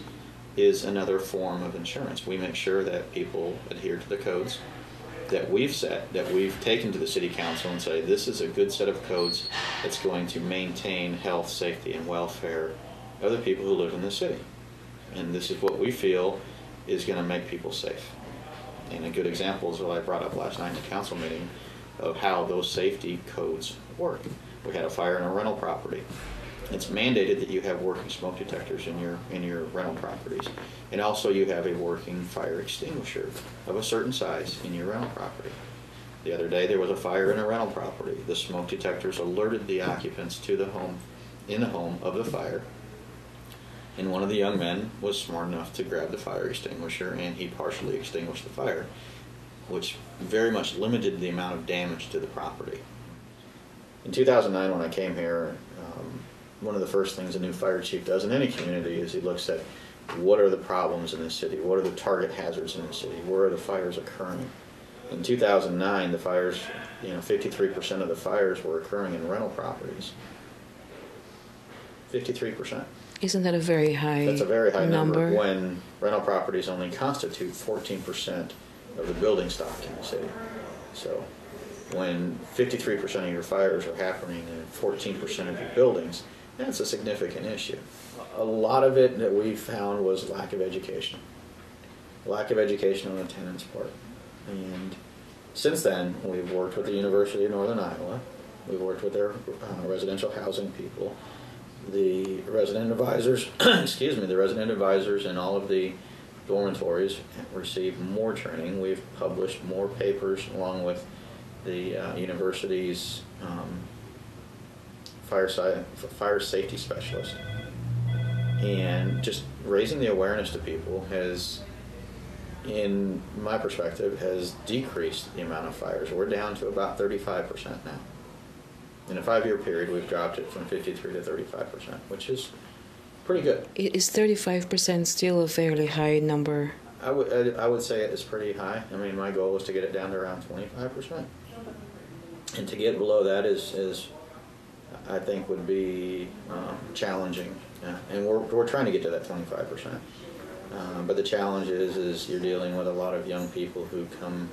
is another form of insurance. We make sure that people adhere to the codes that we've set, that we've taken to the city council and say, this is a good set of codes that's going to maintain health, safety, and welfare of the people who live in the city. And this is what we feel is going to make people safe. And a good example is what I brought up last night in the council meeting of how those safety codes work. We had a fire in a rental property. It's mandated that you have working smoke detectors in your rental properties. And also you have a working fire extinguisher of a certain size in your rental property. The other day there was a fire in a rental property. The smoke detectors alerted the occupants to the home, in the home of the fire. And one of the young men was smart enough to grab the fire extinguisher, and he partially extinguished the fire, which very much limited the amount of damage to the property. In 2009, when I came here, one of the first things a new fire chief does in any community is he looks at what are the problems in the city, what are the target hazards in the city, where are the fires occurring. In 2009, the fires, 53% of the fires were occurring in rental properties. 53%. Isn't that a very high number? That's a very high number when rental properties only constitute 14% of the building stock in the city. So when 53% of your fires are happening in 14% of your buildings, that's a significant issue. A lot of it that we found was lack of education. Lack of education on the tenant's part. And since then, we've worked with the University of Northern Iowa. We've worked with their residential housing people. The resident advisors, the resident advisors in all of the dormitories receive more training. We've published more papers along with the university's fire safety specialist. And just raising the awareness to people has, in my perspective, has decreased the amount of fires. We're down to about 35% now. In a 5-year period, we've dropped it from 53 to 35%, which is pretty good. Is 35% still a fairly high number? I would say it is pretty high. I mean, my goal is to get it down to around 25%. And to get below that is I think, would be challenging. And we're trying to get to that 25%. But the challenge is you're dealing with a lot of young people who come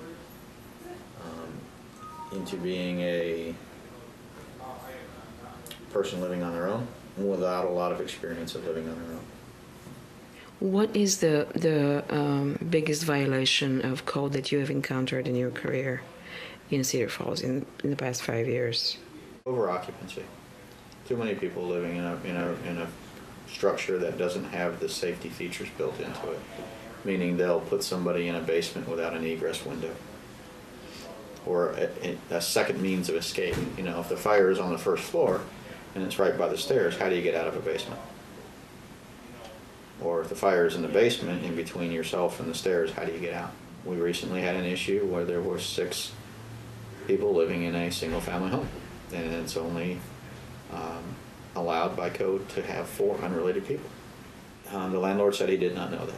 into being a person living on their own without a lot of experience of living on their own. What is the biggest violation of code that you have encountered in your career in Cedar Falls in the past 5 years? Over-occupancy. Too many people living in a structure that doesn't have the safety features built into it, meaning they'll put somebody in a basement without an egress window or a second means of escape. You know, if the fire is on the first floor and it's right by the stairs, how do you get out of a basement? Or if the fire is in the basement in between yourself and the stairs, how do you get out? We recently had an issue where there were 6 people living in a single-family home, and it's only allowed by code to have 4 unrelated people. The landlord said he did not know that.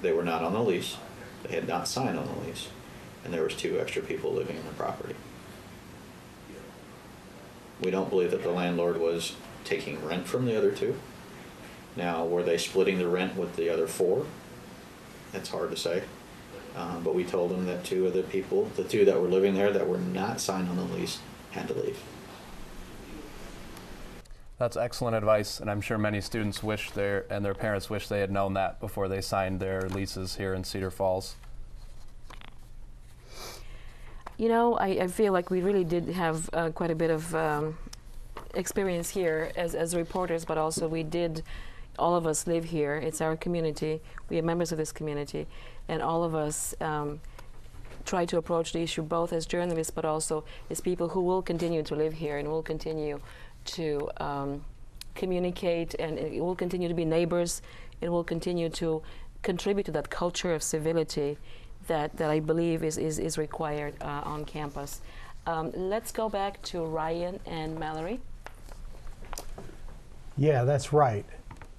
They were not on the lease. They had not signed on the lease, and there was 2 extra people living in the property. We don't believe that the landlord was taking rent from the other 2. Now, were they splitting the rent with the other 4? That's hard to say. But we told them that 2 of the people, the 2 that were living there that were not signed on the lease, had to leave. That's excellent advice, and I'm sure many students wish their parents wish they had known that before they signed their leases here in Cedar Falls. You know, I feel like we really did have quite a bit of experience here as reporters, but also all of us live here. It's our community. We are members of this community, and all of us try to approach the issue both as journalists, but also as people who will continue to live here and will continue to communicate, and it will continue to be neighbors. It will continue to contribute to that culture of civility that I believe is required on campus. Let's go back to Ryan and Mallory. Yeah, that's right.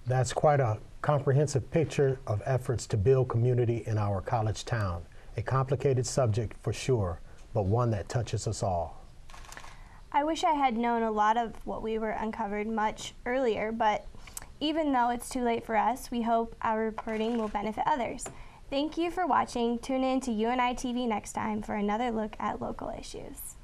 That's quite a comprehensive picture of efforts to build community in our college town. A complicated subject for sure, but one that touches us all. I wish I had known a lot of what we were uncovered much earlier, but even though it's too late for us, we hope our reporting will benefit others. Thank you for watching. Tune in to UNI TV next time for another look at local issues.